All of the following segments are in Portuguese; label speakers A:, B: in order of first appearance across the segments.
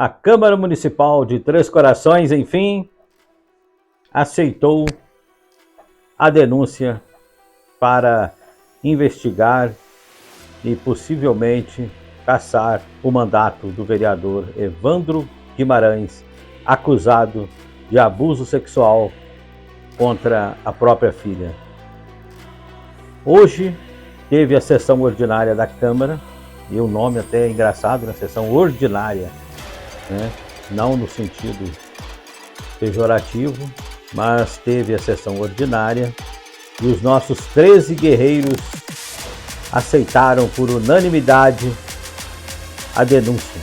A: A Câmara Municipal de Três Corações, enfim, aceitou a denúncia para investigar e possivelmente cassar o mandato do vereador Evandro Guimarães, acusado de abuso sexual contra a própria filha. Hoje teve a sessão ordinária da Câmara, e o nome até é engraçado, na sessão ordinária, né? Não no sentido pejorativo, mas teve a sessão ordinária e os nossos 13 guerreiros aceitaram por unanimidade a denúncia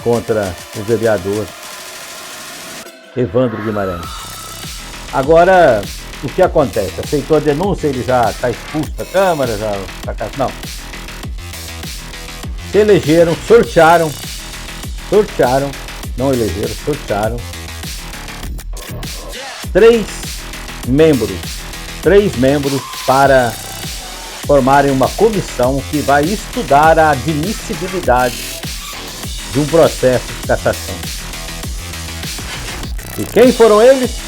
A: contra o vereador Evandro Guimarães. Agora, o que acontece? Aceitou a denúncia, ele já está expulso da Câmara, já está... Não. Se elegeram, sortearam, não elegeram, sortearam três membros para formarem uma comissão que vai estudar a admissibilidade de um processo de cassação. E quem foram eles?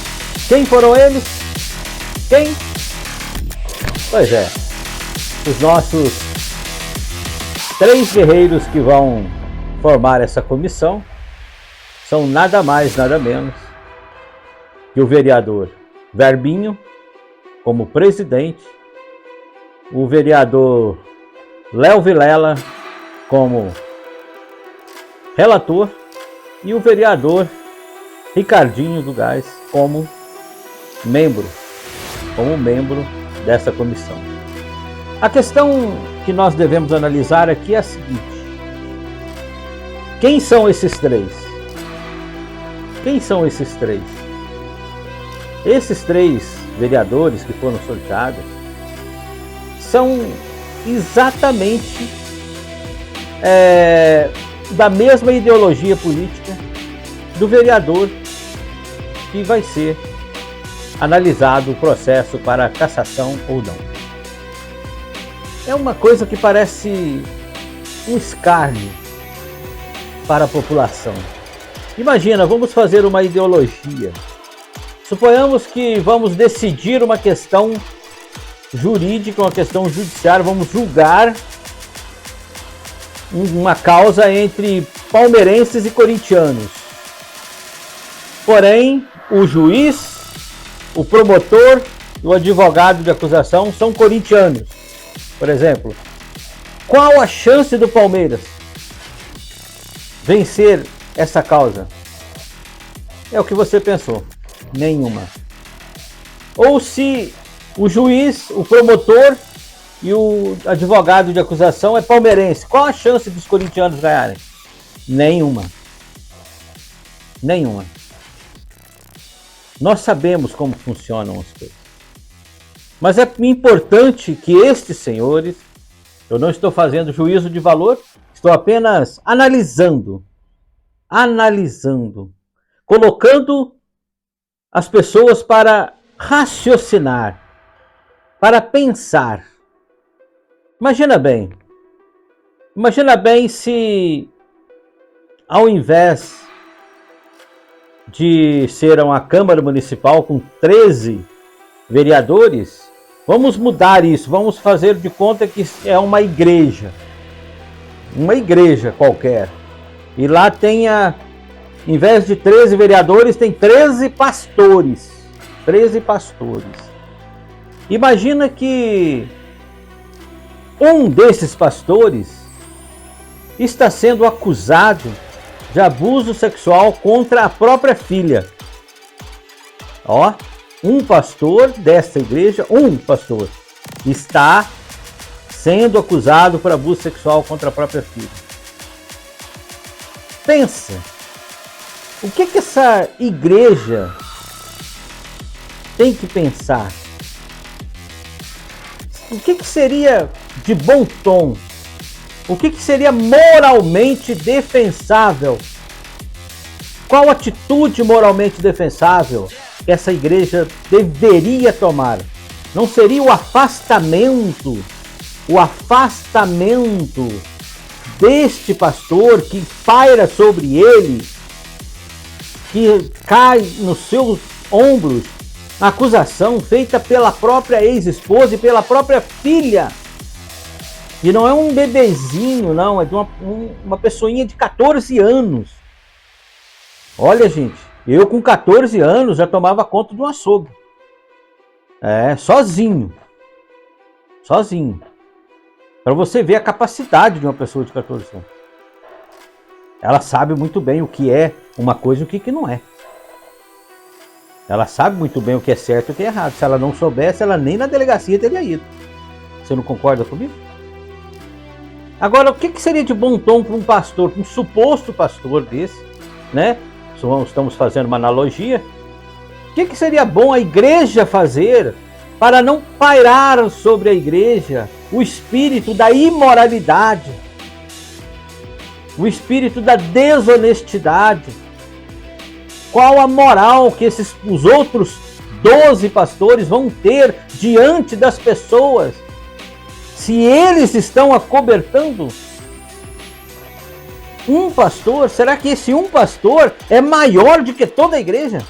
A: Quem? Pois é, os nossos 3 guerreiros que vão formar essa comissão são nada mais, nada menos que o vereador Verbinho como presidente, o vereador Léo Vilela como relator e o vereador Ricardinho do Gás como membro dessa comissão. A questão que nós devemos analisar aqui é a seguinte: quem são esses três? Esses 3 vereadores que foram sorteados são exatamente da mesma ideologia política do vereador que vai ser analisado o processo para cassação ou não. É uma coisa que parece um escárnio para a população. Imagina, vamos fazer uma ideologia. Suponhamos que vamos decidir uma questão jurídica, uma questão judiciária, vamos julgar uma causa entre palmeirenses e corintianos. Porém, o juiz, o promotor e o advogado de acusação são corintianos. Por exemplo, qual a chance do Palmeiras vencer essa causa? É o que você pensou. Nenhuma. Ou se o juiz, o promotor e o advogado de acusação é palmeirense, qual a chance dos corintianos ganharem? Nenhuma. Nós sabemos como funcionam as coisas. Mas é importante que estes senhores, eu não estou fazendo juízo de valor, estou apenas analisando, colocando as pessoas para raciocinar, para pensar. Imagina bem se ao invés de ser uma Câmara Municipal com 13 vereadores, vamos mudar isso, vamos fazer de conta que é uma igreja qualquer. E lá tenha, em vez de 13 vereadores, tem 13 pastores. Imagina que um desses pastores está sendo acusado de abuso sexual contra a própria filha. Um pastor desta igreja, está sendo acusado por abuso sexual contra a própria filha. Pensa, o que essa igreja tem que pensar? O que seria de bom tom? O que seria moralmente defensável? Qual atitude moralmente defensável que essa igreja deveria tomar? Não seria o afastamento deste pastor que paira sobre ele, que cai nos seus ombros a acusação feita pela própria ex-esposa e pela própria filha. E não é um bebezinho, não, é de uma pessoinha de 14 anos. Olha, gente, eu com 14 anos já tomava conta de um açougue. Sozinho. Sozinho. Para você ver a capacidade de uma pessoa de 14 anos. Ela sabe muito bem o que é uma coisa e o que não é. Ela sabe muito bem o que é certo e o que é errado. Se ela não soubesse, ela nem na delegacia teria ido. Você não concorda comigo? Agora, o que seria de bom tom para um pastor, para um suposto pastor desse, né? Estamos fazendo uma analogia. O que seria bom a igreja fazer para não pairar sobre a igreja o espírito da imoralidade, o espírito da desonestidade? Qual a moral que os outros 12 pastores vão ter diante das pessoas se eles estão acobertando um pastor? Será que esse um pastor é maior do que toda a igreja?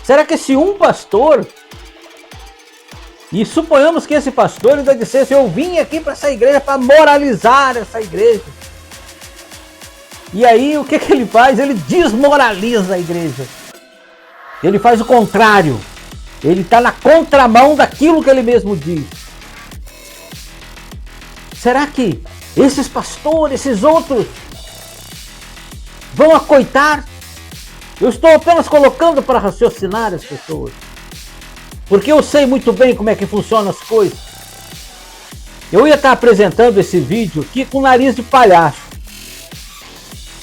A: Será que esse um pastor, e suponhamos que esse pastor ainda dissesse: eu vim aqui para essa igreja para moralizar essa igreja. E aí o que ele faz? Ele desmoraliza a igreja. Ele faz o contrário. Ele está na contramão daquilo que ele mesmo diz. Será que esses pastores, esses outros, vão acoitar? Eu estou apenas colocando para raciocinar as pessoas. Porque eu sei muito bem como é que funcionam as coisas. Eu ia estar apresentando esse vídeo aqui com nariz de palhaço.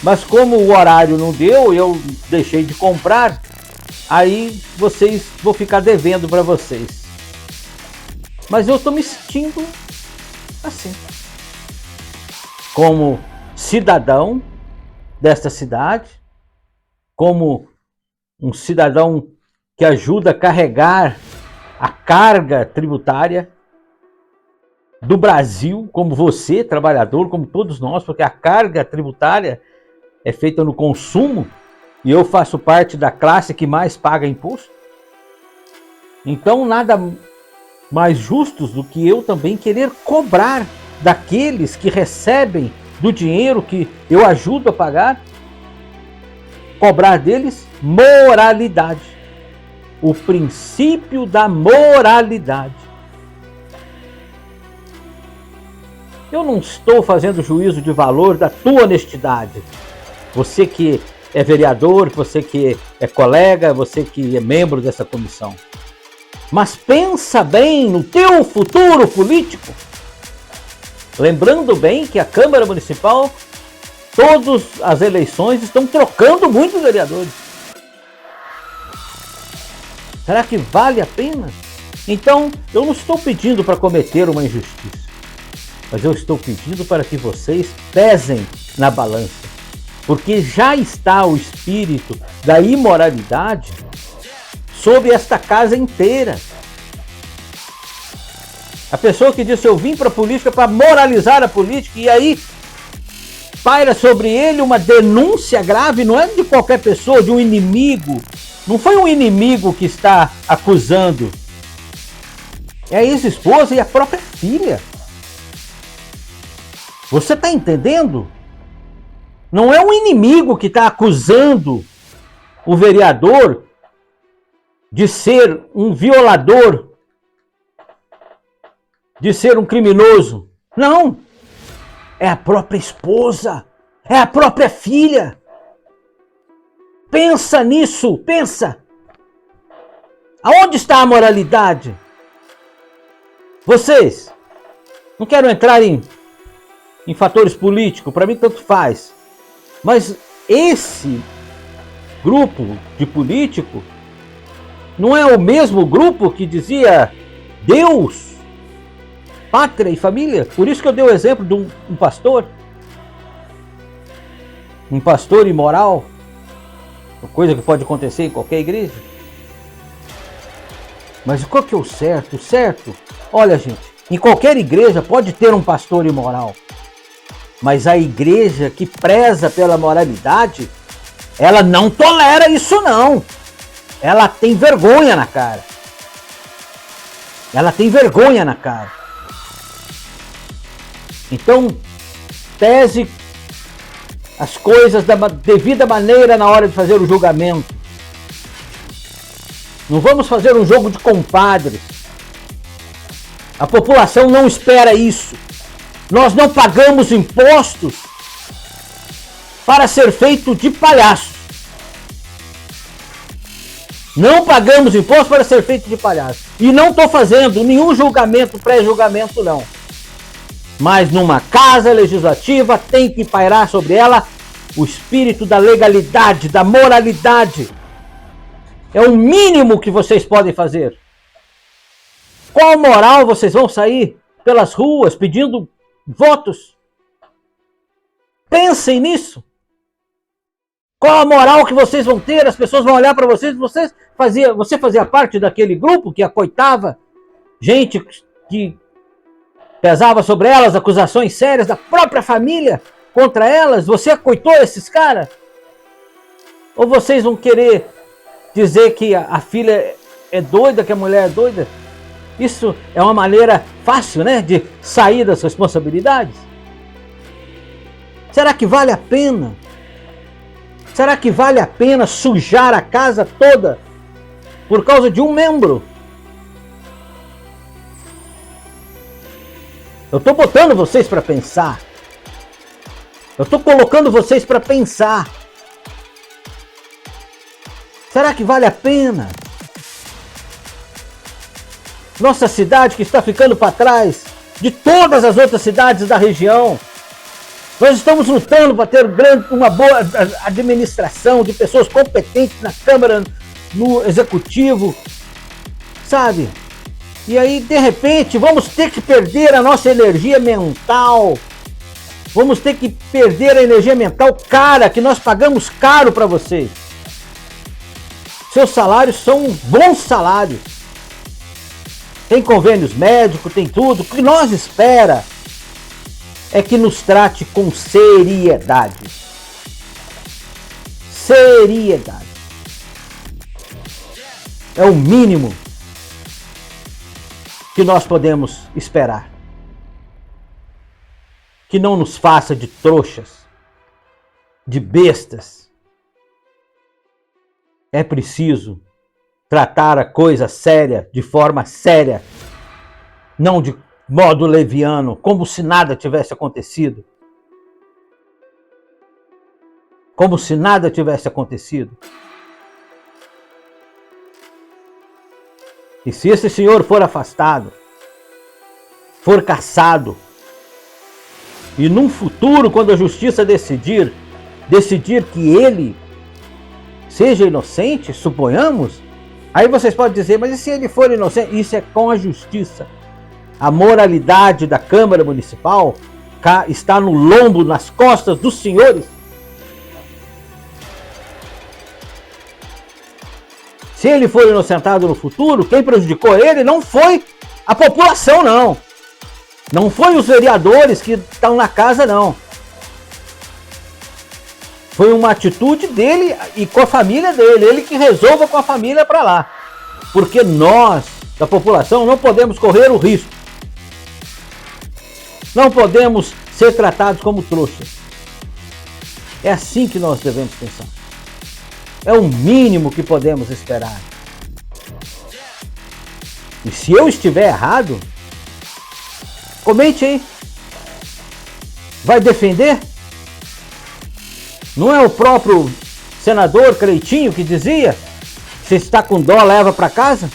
A: Mas como o horário não deu, eu deixei de comprar, aí vou ficar devendo para vocês. Mas eu estou me sentindo assim, como cidadão desta cidade, como um cidadão que ajuda a carregar a carga tributária do Brasil, como você, trabalhador, como todos nós, porque a carga tributária é feita no consumo e eu faço parte da classe que mais paga imposto. Então nada mais justos do que eu também querer cobrar daqueles que recebem do dinheiro que eu ajudo a pagar, cobrar deles moralidade, o princípio da moralidade. Eu não estou fazendo juízo de valor da tua honestidade. Você que é vereador, você que é colega, você que é membro dessa comissão. Mas pensa bem no teu futuro político. Lembrando bem que a Câmara Municipal, todas as eleições estão trocando muitos vereadores. Será que vale a pena? Então, eu não estou pedindo para cometer uma injustiça, mas eu estou pedindo para que vocês pesem na balança, porque já está o espírito da imoralidade sobre esta casa inteira. A pessoa que disse: eu vim para a política para moralizar a política, e aí paira sobre ele uma denúncia grave, não é de qualquer pessoa, de um inimigo. Não foi um inimigo que está acusando, é a ex-esposa e a própria filha. Você está entendendo? Não é um inimigo que está acusando o vereador de ser um violador, de ser um criminoso. Não. É a própria esposa. É a própria filha. Pensa nisso. Pensa. Aonde está a moralidade? Vocês, não quero entrar em fatores políticos, para mim tanto faz. Mas esse grupo de político não é o mesmo grupo que dizia Deus, pátria e família? Por isso que eu dei o exemplo de um pastor. Um pastor imoral. Uma coisa que pode acontecer em qualquer igreja. Mas qual que é o certo? O certo, olha gente, em qualquer igreja pode ter um pastor imoral. Mas a igreja que preza pela moralidade, ela não tolera isso não. Ela tem vergonha na cara. Ela tem vergonha na cara. Então, pese as coisas da devida maneira na hora de fazer o julgamento. Não vamos fazer um jogo de compadres. A população não espera isso. Nós não pagamos impostos para ser feito de palhaço. Não pagamos impostos para ser feito de palhaço. E não estou fazendo nenhum julgamento, pré-julgamento não. Mas numa casa legislativa tem que pairar sobre ela o espírito da legalidade, da moralidade. É o mínimo que vocês podem fazer. Qual moral vocês vão sair pelas ruas pedindo votos? Pensem nisso. Qual a moral que vocês vão ter? As pessoas vão olhar para vocês. Você fazia parte daquele grupo que acoitava gente que pesava sobre elas acusações sérias da própria família contra elas? Você acoitou esses caras? Ou vocês vão querer dizer que a filha é doida, que a mulher é doida? Isso é uma maneira fácil, né, de sair das responsabilidades? Será que vale a pena? Será que vale a pena sujar a casa toda por causa de um membro? Eu estou botando vocês para pensar. Eu estou colocando vocês para pensar. Será que vale a pena? Nossa cidade que está ficando para trás de todas as outras cidades da região. Nós estamos lutando para ter uma boa administração de pessoas competentes na Câmara, no Executivo, sabe? E aí, de repente, vamos ter que perder a nossa energia mental. Vamos ter que perder a energia mental cara, que nós pagamos caro para vocês. Seus salários são bons salários. Tem convênios médicos, tem tudo. O que nós espera é que nos trate com seriedade. Seriedade. É o mínimo que nós podemos esperar. Que não nos faça de trouxas, de bestas. É preciso tratar a coisa séria, de forma séria, não de modo leviano, como se nada tivesse acontecido. Como se nada tivesse acontecido. E se esse senhor for afastado, for cassado, e num futuro, quando a justiça decidir que ele seja inocente, suponhamos, aí vocês podem dizer, mas e se ele for inocente? Isso é com a justiça. A moralidade da Câmara Municipal está no lombo, nas costas dos senhores. Se ele for inocentado no futuro, quem prejudicou ele não foi a população, não. Não foi os vereadores que estão na casa, não. Foi uma atitude dele e com a família dele. Ele que resolva com a família para lá. Porque nós, da população, não podemos correr o risco. Não podemos ser tratados como trouxas. É assim que nós devemos pensar. É o mínimo que podemos esperar. E se eu estiver errado, comente aí. Vai defender? Não é o próprio senador Cleitinho que dizia: se está com dó, leva para casa?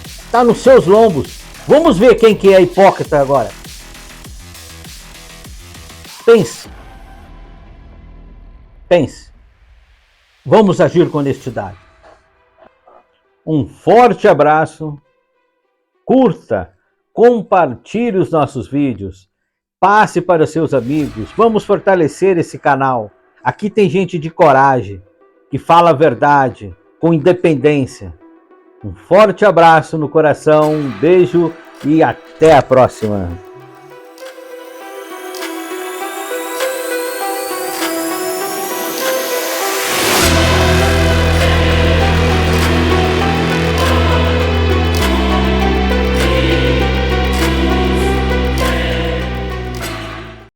A: Está nos seus lombos. Vamos ver quem que é hipócrita agora. Pense. Pense. Vamos agir com honestidade. Um forte abraço. Curta, compartilhe os nossos vídeos. Passe para os seus amigos. Vamos fortalecer esse canal. Aqui tem gente de coragem, que fala a verdade, com independência. Um forte abraço no coração, um beijo e até a próxima.